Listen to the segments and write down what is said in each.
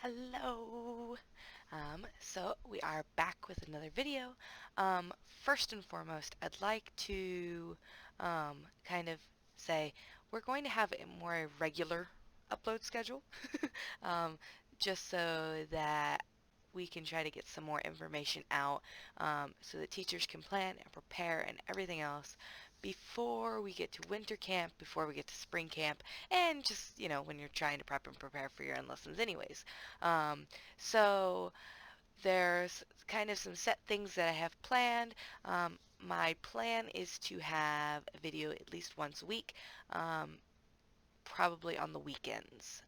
Hello. So we are back with another video. First and foremost, I'd like to kind of say we're going to have a more regular upload schedule, um, just so that we can try to get some more information out, so that teachers can plan and prepare and everything else before we get to winter camp, before we get to spring camp, and just, when you're trying to prep and prepare for your end lessons anyways. Um, so there's kind of some set things that I have planned. My plan is to have a video at least once a week, um, probably on the weekends.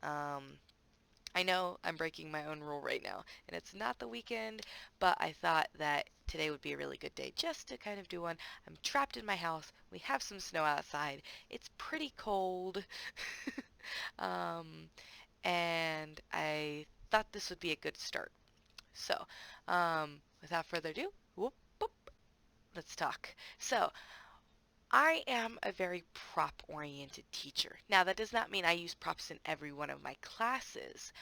I know I'm breaking my own rule right now, and it's not the weekend, but I thought that today would be a really good day just to kind of do one. I'm trapped in my house. We have some snow outside. It's pretty cold. um, and I thought this would be a good start. So, without further ado, whoop, whoop, let's talk. So, I am a very prop-oriented teacher. Now, that does not mean I use props in every one of my classes,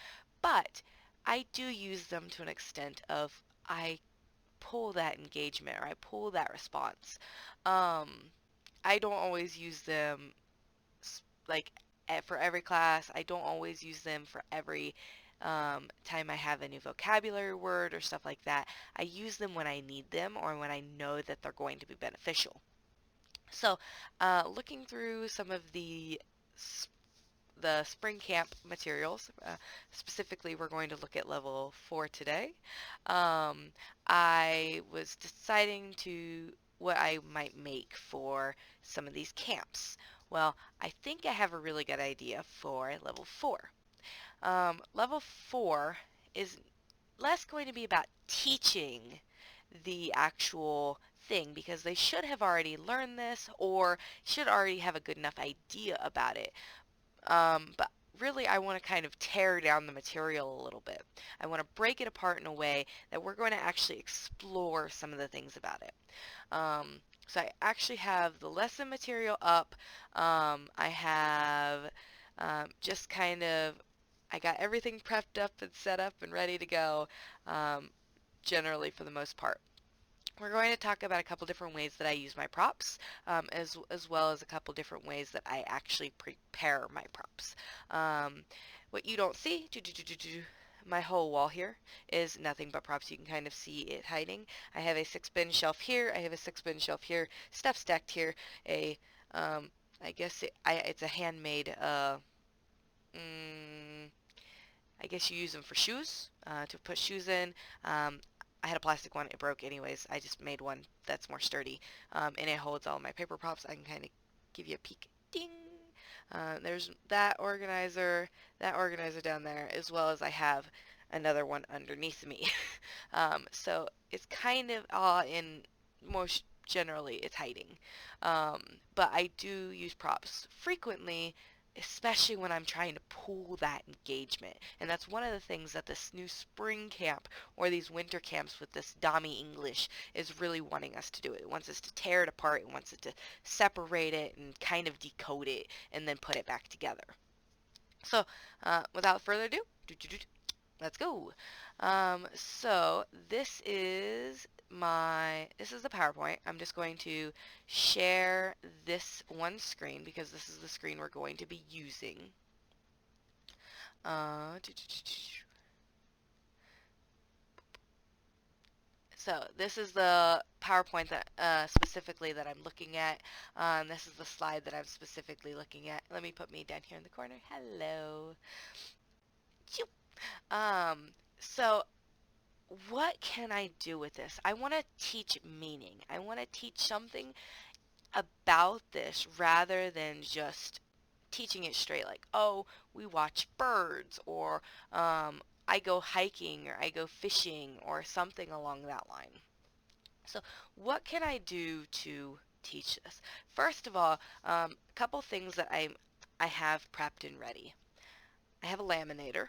but I do use them to an extent of I pull that engagement or I pull that response. Um, I don't always use them like for every class. I don't always use them for every time I have a new vocabulary word or stuff like that. I use them when I need them or when I know that they're going to be beneficial. So, looking through some of the spring camp materials, specifically we're going to look at level 4 today. Um, I was deciding to what I might make for some of these camps. Well, I think I have a really good idea for level 4. Level 4 is less going to be about teaching the actual thing because they should have already learned this or should already have a good enough idea about it. But really, I want to kind of tear down the material a little bit. I want to break it apart in a way that we're going to actually explore some of the things about it. So I actually have the lesson material up. I have just kind of, I got everything prepped up and set up and ready to go, um, generally for the most part. We're going to talk about a couple different ways that I use my props, as well as a couple different ways that I actually prepare my props. What you don't see, my whole wall here is nothing but props. You can kind of see it hiding. I have a 6-bin shelf here. I have a 6-bin shelf here. Stuff stacked here. A, I guess it's a handmade, mm, I guess you use them for shoes, to put shoes in. I had a plastic one. It broke anyways. I just made one that's more sturdy, and it holds all my paper props. I can kind of give you a peek. Ding! There's that organizer down there, as well as I have another one underneath me. So it's kind of in most generally it's hiding. But I do use props frequently, especially when I'm trying to pull that engagement. And that's one of the things that this new spring camp or these winter camps with this Dami English is really wanting us to do. It wants us to tear it apart. It wants it to separate it and kind of decode it and then put it back together. So, without further ado, let's go. So this is the PowerPoint. I'm just going to share this one screen because this is the screen we're going to be using. So this is the PowerPoint that specifically that I'm looking at. This is the slide that I'm specifically looking at. Let me put me down here in the corner. Hello. So what can I do with this? I want to teach meaning. I want to teach something about this rather than just teaching it straight like, oh, we watch birds or I go hiking or I go fishing or something along that line. So what can I do to teach this? First of all, a couple things that I have prepped and ready. I have a laminator.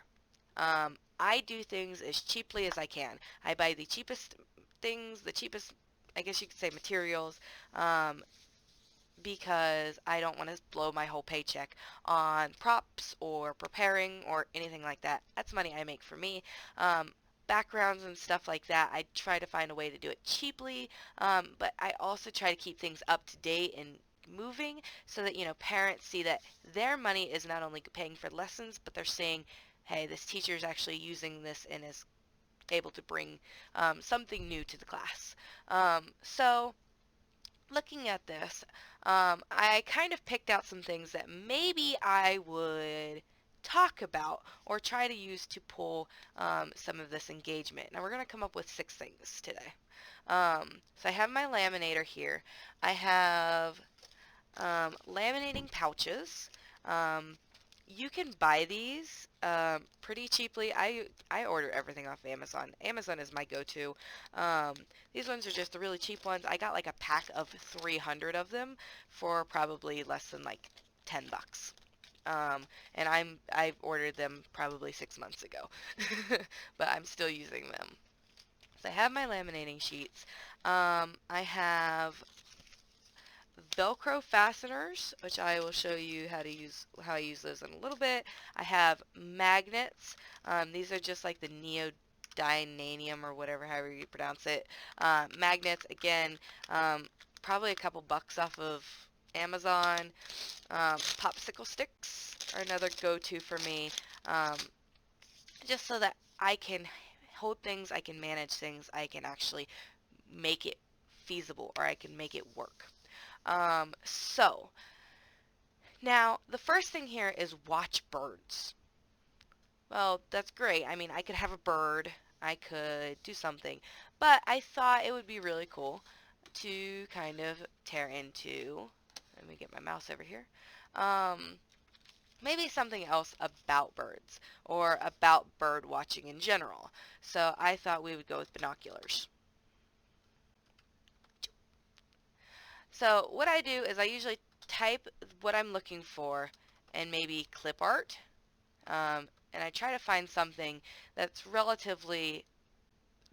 I do things as cheaply as I can. I buy the cheapest things, the cheapest, I guess you could say, materials, um, because I don't want to blow my whole paycheck on props or preparing or anything like that. That's money I make for me. Backgrounds and stuff like that, I try to find a way to do it cheaply, but I also try to keep things up to date and moving so that, parents see that their money is not only paying for lessons, but they're saying, hey, this teacher is actually using this and is able to bring something new to the class. So looking at this, I kind of picked out some things that maybe I would talk about or try to use to pull some of this engagement. Now we're going to come up with 6 things today. So I have my laminator here. I have laminating pouches. Um, you can buy these pretty cheaply. I order everything off Amazon. Amazon is my go-to. Um, these ones are just the really cheap ones. I got like a pack of 300 of them for probably less than like 10 bucks. And I've ordered them probably 6 months ago, but I'm still using them. So I have my laminating sheets. I have Velcro fasteners, which I will show you how I use those in a little bit. I have magnets. These are just like the neodymium or whatever, however you pronounce it. Magnets, again, probably a couple bucks off of Amazon. Popsicle sticks are another go-to for me, just so that I can hold things, I can manage things, I can actually make it feasible, or I can make it work. So now the first thing here is watch birds. Well, that's great. I mean, I could have a bird, I could do something, but I thought it would be really cool to kind of tear into, let me get my mouse over here, maybe something else about birds or about bird watching in general. So I thought we would go with binoculars. So what I do is I usually type what I'm looking for and maybe clip art, and I try to find something that's relatively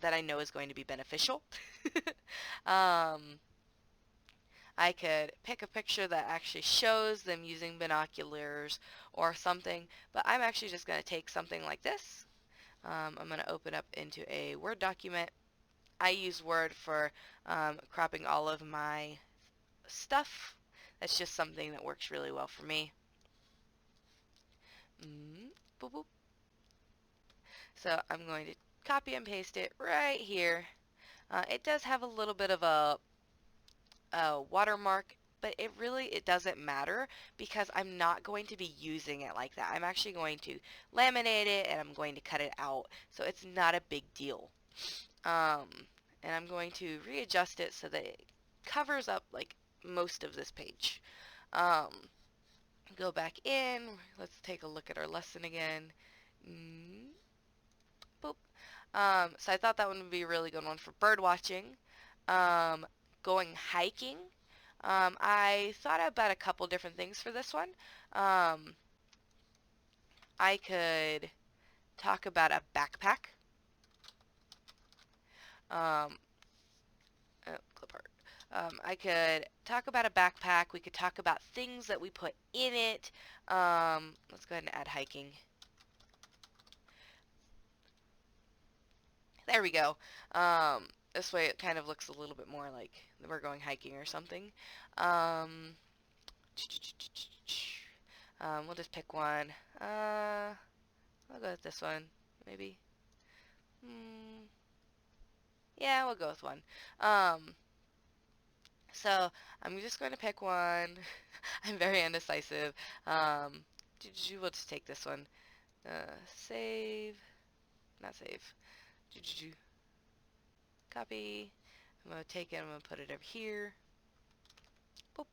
that I know is going to be beneficial. um, I could pick a picture that actually shows them using binoculars or something, but I'm actually just going to take something like this. I'm going to open up into a Word document. I use Word for cropping all of my stuff. That's just something that works really well for me. Boop, boop. So I'm going to copy and paste it right here. It does have a little bit of a watermark, but it doesn't matter because I'm not going to be using it like that. I'm actually going to laminate it and I'm going to cut it out, so it's not a big deal. And I'm going to readjust it so that it covers up like most of this page. Go back in. Let's take a look at our lesson again. Boop. So I thought that one would be a really good one for bird watching. Going hiking. I thought about a couple different things for this one. I could talk about a backpack. Clip art. I could talk about a backpack. We could talk about things that we put in it. Let's go ahead and add hiking. There we go. This way it kind of looks a little bit more like we're going hiking or something. We'll just pick one. I'll go with this one, maybe. Yeah, we'll go with one. So I'm just going to pick one. I'm very indecisive. We'll just take this one. Save. Not save. Copy. I'm going to take it. I'm going to put it over here. Boop.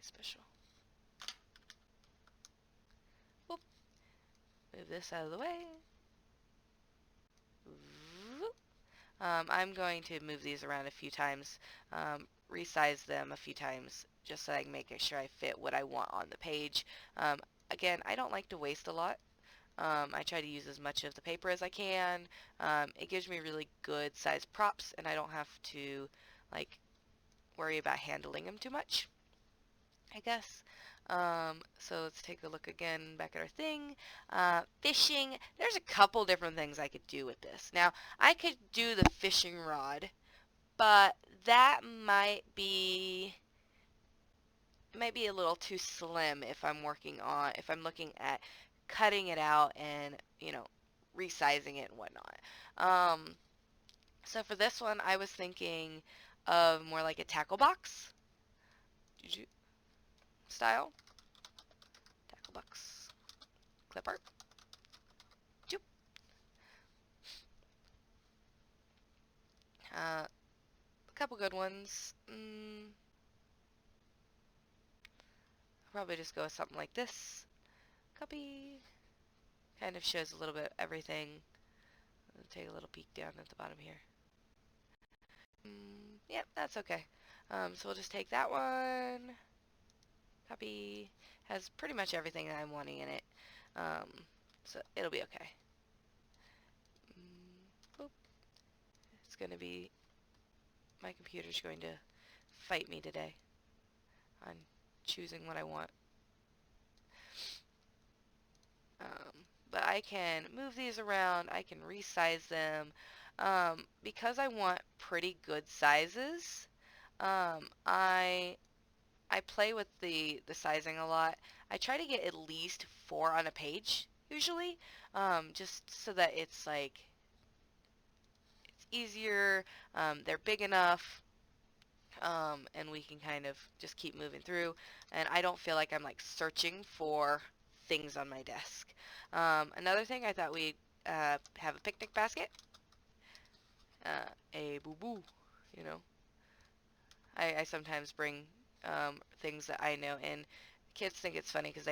Special. Boop. Move this out of the way. I'm going to move these around a few times, resize them a few times, just so I can make sure I fit what I want on the page. Again, I don't like to waste a lot. I try to use as much of the paper as I can. It gives me really good size props, and I don't have to like worry about handling them too much, I guess. So let's take a look again back at our thing. Fishing. There's a couple different things I could do with this. Now, I could do the fishing rod, but that might be a little too slim if I'm looking at cutting it out and, resizing it and whatnot. So for this one, I was thinking of more like a tackle box style. Tackle box clip art. Doop. A couple good ones. Probably just go with something like this. Copy. Kind of shows a little bit of everything. I'll take a little peek down at the bottom here. Yep, that's okay. So we'll just take that one. Copy. Has pretty much everything that I'm wanting in it. So it'll be okay. Boop. It's going to be... My computer's going to fight me today on choosing what I want. But I can move these around. I can resize them. Because I want pretty good sizes, I play with the sizing a lot. I try to get at least 4 on a page, usually, just so that it's like, it's easier, they're big enough, and we can kind of just keep moving through, and I don't feel like I'm like searching for things on my desk. Another thing, I thought we'd have a picnic basket, a boo-boo, you know. I sometimes bring things that I know, and kids think it's funny because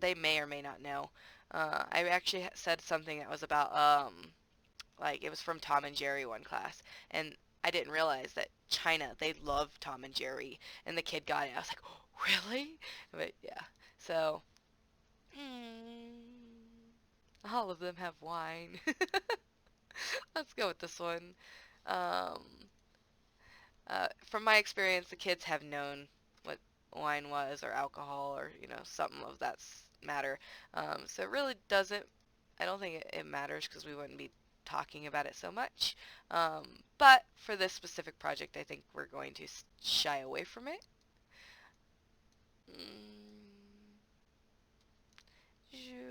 they may or may not know. I actually said something that was about like it was from Tom and Jerry one class, and I didn't realize that China, they love Tom and Jerry, and the kid got it. I was like, oh, really? But yeah, so all of them have wine. Let's go with this one. Um, from my experience, the kids have known what wine was or alcohol or, something of that matter. So it really doesn't, I don't think it matters because we wouldn't be talking about it so much. But for this specific project, I think we're going to shy away from it.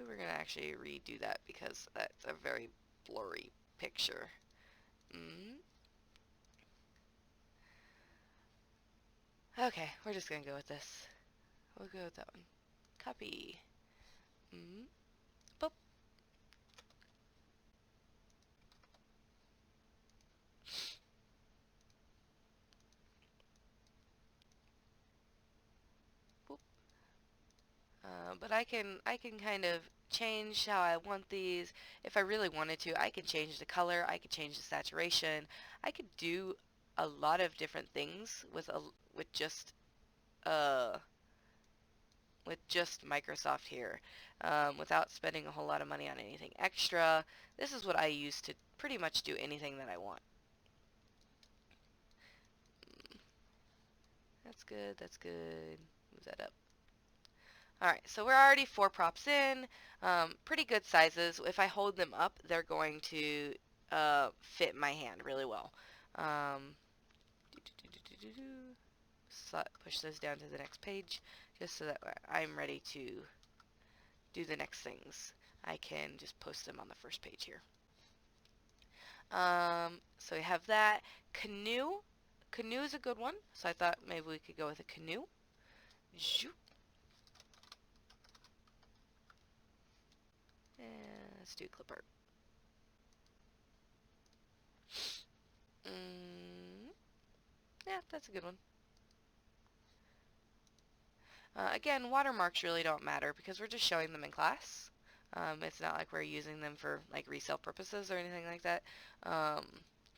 We're going to actually redo that because that's a very blurry picture. Okay, we're just going to go with this. We'll go with that one. Copy. Boop. Boop. But I can kind of change how I want these. If I really wanted to, I could change the color. I could change the saturation. I could do a lot of different things with just uh Microsoft here, without spending a whole lot of money on anything extra. This is what I use to pretty much do anything that I want. That's good. That's good. Move that up. Alright, so we're already 4 props in. Pretty good sizes. If I hold them up, they're going to fit my hand really well. Push those down to the next page, just so that I'm ready to do the next things. I can just post them on the first page here. So we have that. Canoe. Canoe is a good one, so I thought maybe we could go with a canoe. Zoop. And let's do clip art. Yeah, that's a good one. Again, watermarks really don't matter because we're just showing them in class. It's not like we're using them for like resale purposes or anything like that.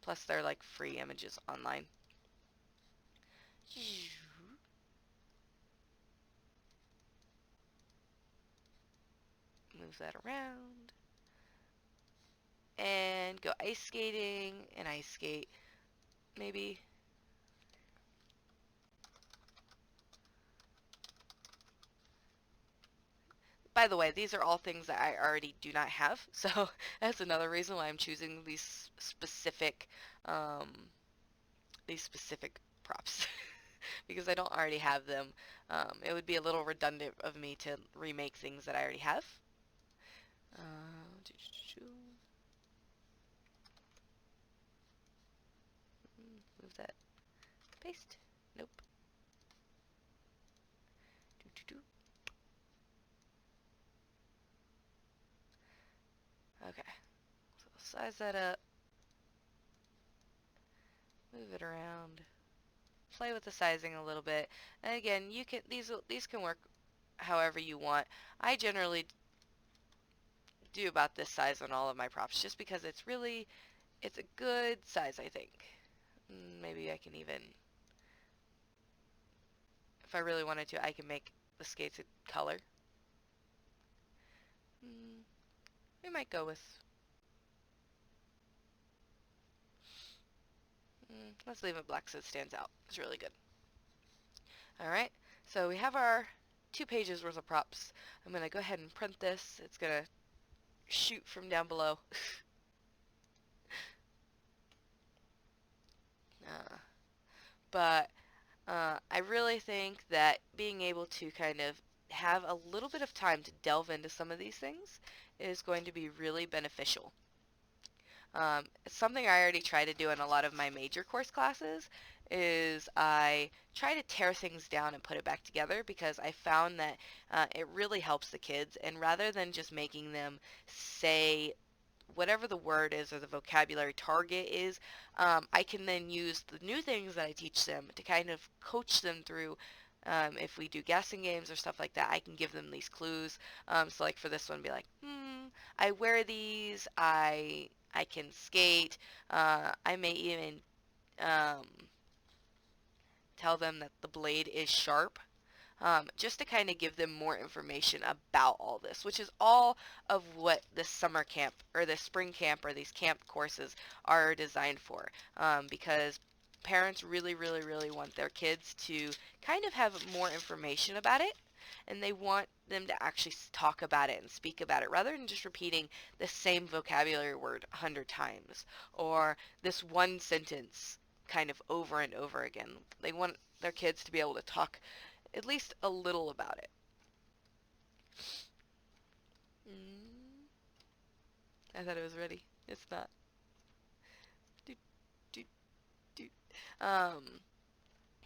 Plus they're like free images online. Move that around. And go ice skating and ice skate. Maybe. by the way, these are all things that I already do not have, so that's another reason why I'm choosing um, these specific props because I don't already have them. It would be a little redundant of me to remake things that I already have. Move that. Paste. Nope. Okay. So size that up. Move it around. Play with the sizing a little bit. And again, you can these can work however you want. I generally do about this size on all of my props just because it's a good size, I think. Maybe I can even, if I really wanted to, I can make the skates a color. We might go with, let's leave it black so it stands out. It's really good. Alright, so we have our 2 pages worth of props. I'm going to go ahead and print this. It's going to shoot from down below. But I really think that being able to kind of have a little bit of time to delve into some of these things is going to be really beneficial. It's something I already try to do in a lot of my major course classes is I try to tear things down and put it back together because I found that it really helps the kids, and rather than just making them say whatever the word is or the vocabulary target is, I can then use the new things that I teach them to kind of coach them through. If we do guessing games or stuff like that, I can give them these clues. So like for this one, be like, I wear these, I can skate. I may even um, tell them that the blade is sharp. Just to kind of give them more information about all this, which is all of what this summer camp or this spring camp or these camp courses are designed for, because parents really, really, really want their kids to kind of have more information about it, and they want them to actually talk about it and speak about it rather than just repeating the same vocabulary word 100 times or this one sentence kind of over and over again. They want their kids to be able to talk at least a little about it. I thought it was ready. It's not. Doot, doot, doot.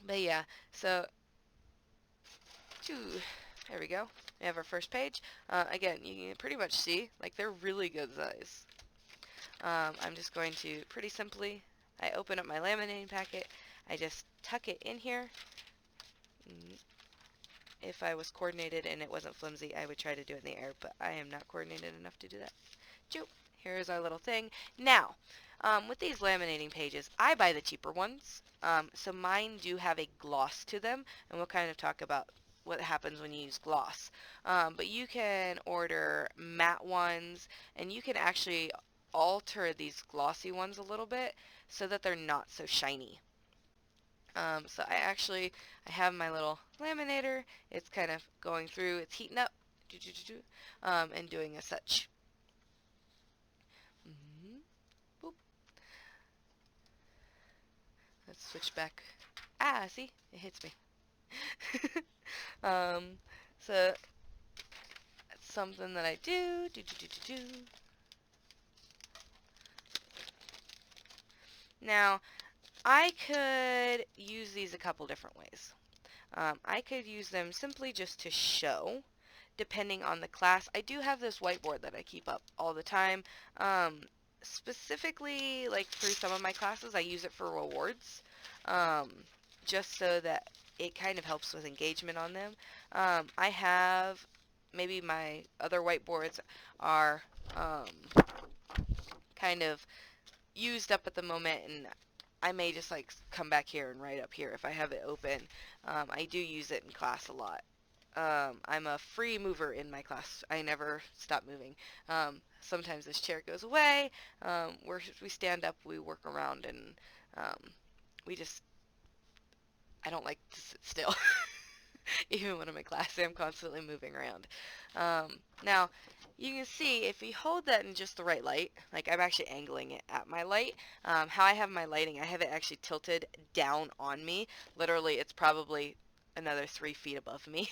But yeah, so, there we go. We have our first page. Again, you can pretty much see, like, they're really good size. I'm just going to, pretty simply, I open up my laminating packet, I just tuck it in here. If I was coordinated and it wasn't flimsy, I would try to do it in the air, but I am not coordinated enough to do that. Here's our little thing. Now, with these laminating pages, I buy the cheaper ones, so mine do have a gloss to them, and we'll kind of talk about what happens when you use gloss. But you can order matte ones, and you can actually alter these glossy ones a little bit so that they're not so shiny. So I have my little laminator. It's kind of going through, it's heating up, and doing as such. Boop. Let's switch back. See? It hits me. So that's something that I do. Now, I could use these a couple different ways. I could use them simply just to show, depending on the class. I do have this whiteboard that I keep up all the time. Specifically, like through some of my classes, I use it for rewards, just so that it kind of helps with engagement on them. I have, maybe my other whiteboards are kind of used up at the moment, and I may just like come back here and write up here if I have it open. I do use it in class a lot. I'm a free mover in my class. I never stop moving. Sometimes this chair goes away. We stand up, we work around, and I don't like to sit still. Even when I'm in class, I'm constantly moving around. Now, you can see if you hold that in just the right light, like I'm actually angling it at my light, how I have my lighting, I have it actually tilted down on me. Literally, it's probably another 3 feet above me.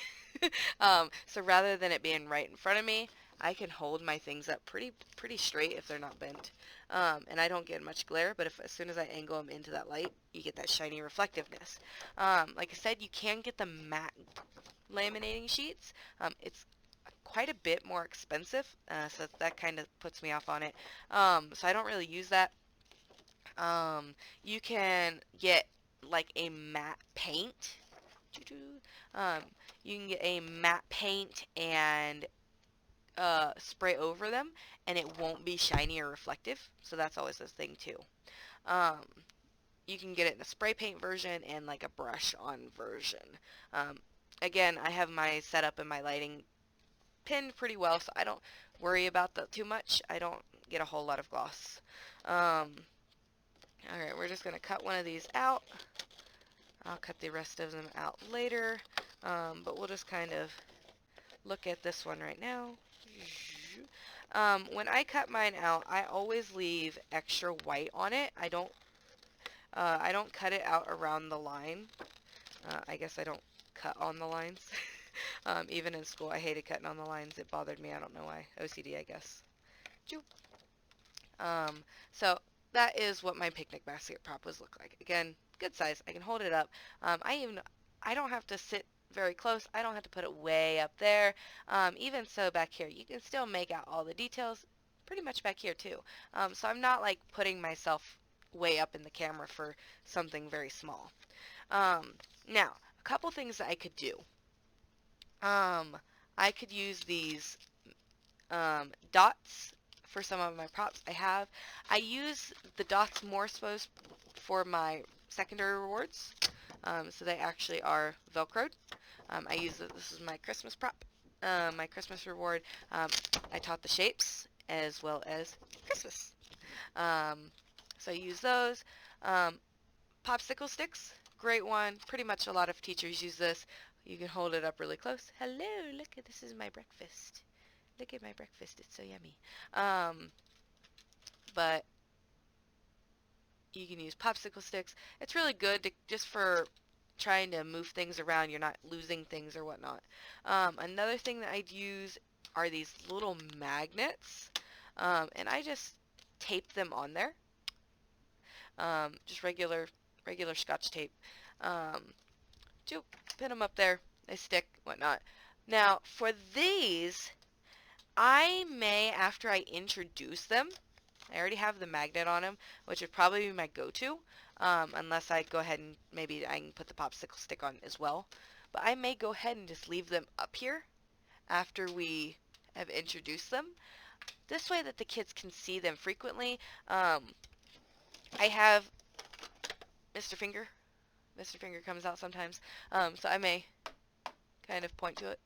So rather than it being right in front of me, I can hold my things up pretty straight if they're not bent. And I don't get much glare, but as soon as I angle them into that light, you get that shiny reflectiveness. Like I said, you can get the matte laminating sheets. It's quite a bit more expensive, so that kind of puts me off on it. So I don't really use that. You can get like a matte paint. Um, you can get a matte paint and spray over them, and it won't be shiny or reflective. So that's always a thing too. Um, you can get it in a spray paint version and like a brush on version. Um, Again, I have my setup and my lighting pinned pretty well, so I don't worry about that too much. I don't get a whole lot of gloss. Alright, we're just going to cut one of these out. I'll cut the rest of them out later, but we'll just kind of look at this one right now. When I cut mine out, I always leave extra white on it. I don't cut it out around the line. I guess I don't cut on the lines. Even in school, I hated cutting on the lines. It bothered me. I don't know why. OCD, I guess. So that is what my picnic basket prop would look like. Again, good size. I can hold it up. I don't have to sit very close. I don't have to put it way up there. Even so back here, you can still make out all the details pretty much back here too. So I'm not like putting myself way up in the camera for something very small. Now, a couple things that I could do. I could use these dots for some of my props I use the dots more supposed for my secondary rewards. So they actually are Velcroed. I use this is my Christmas prop, my Christmas reward. I taught the shapes as well as Christmas. So I use those. Popsicle sticks, great one. Pretty much a lot of teachers use this. You can hold it up really close. Hello, look at this is my breakfast. Look at my breakfast. It's so yummy. But you can use popsicle sticks. It's really good just for trying to move things around. You're not losing things or whatnot. Another thing that I'd use are these little magnets. And I just tape them on there. Just regular Scotch tape. Pin them up there. They stick, whatnot. Now, for these, I may, after I introduce them, I already have the magnet on them, which would probably be my go-to, unless I go ahead and maybe I can put the popsicle stick on as well. But I may go ahead and just leave them up here after we have introduced them. This way that the kids can see them frequently. I have Mr. Finger. Mr. Finger comes out sometimes, so I may kind of point to it.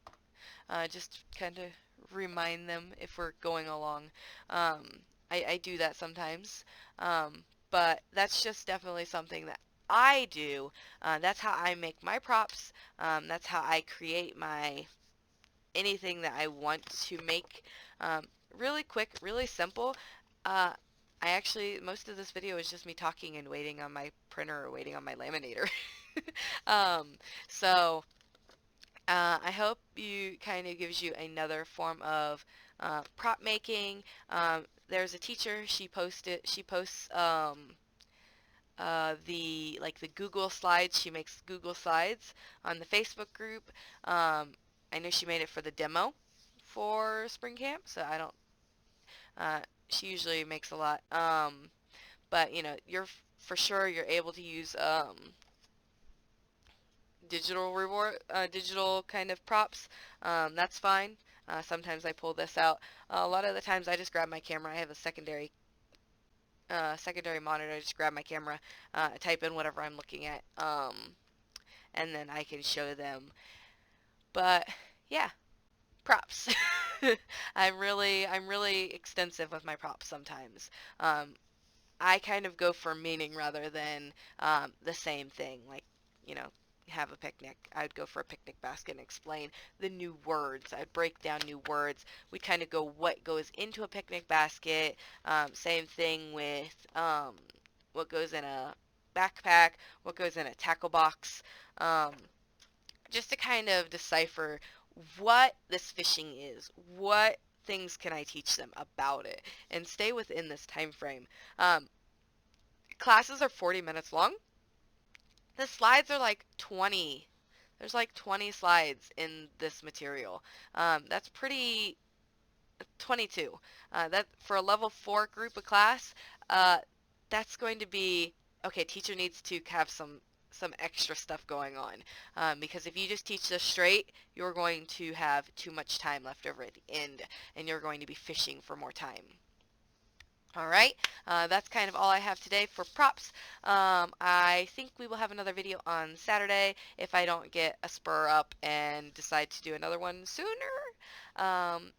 Just kind of remind them if we're going along. I do that sometimes, but that's just definitely something that I do. That's how I make my props. That's how I create my anything that I want to make. Really quick, really simple. Most of this video is just me talking and waiting on my printer or waiting on my laminator. So I hope you kind of gives you another form of prop making. There's a teacher, she posts the Google slides. She makes Google slides on the Facebook group. I know she made it for the demo for spring camp, so I don't she usually makes a lot. But you know, for sure you're able to use digital kind of props. That's fine. Sometimes I pull this out. A lot of the times I just grab my camera. I have a secondary monitor. I just grab my camera, type in whatever I'm looking at, and then I can show them. But yeah, props. I'm really extensive with my props sometimes. I kind of go for meaning rather than the same thing. Like, you know, have a picnic. I'd go for a picnic basket and explain the new words. I'd break down new words. We'd kind of go what goes into a picnic basket. Same thing with what goes in a backpack, what goes in a tackle box, um, just to kind of decipher what this fishing is. What things can I teach them about it, and stay within this time frame. Um, Classes are 40 minutes long. The slides are like 20. There's like 20 slides in this material. That's pretty 22. That for a level 4 group of class, uh, that's going to be okay. Teacher needs to have some extra stuff going on, because if you just teach this straight, you're going to have too much time left over at the end, and you're going to be fishing for more time. All right, that's kind of all I have today for props. I think we will have another video on Saturday if I don't get a spur up and decide to do another one sooner. Um,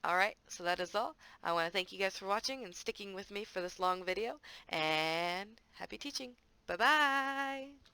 all right, so that is all. I want to thank you guys for watching and sticking with me for this long video, and happy teaching. Bye-bye.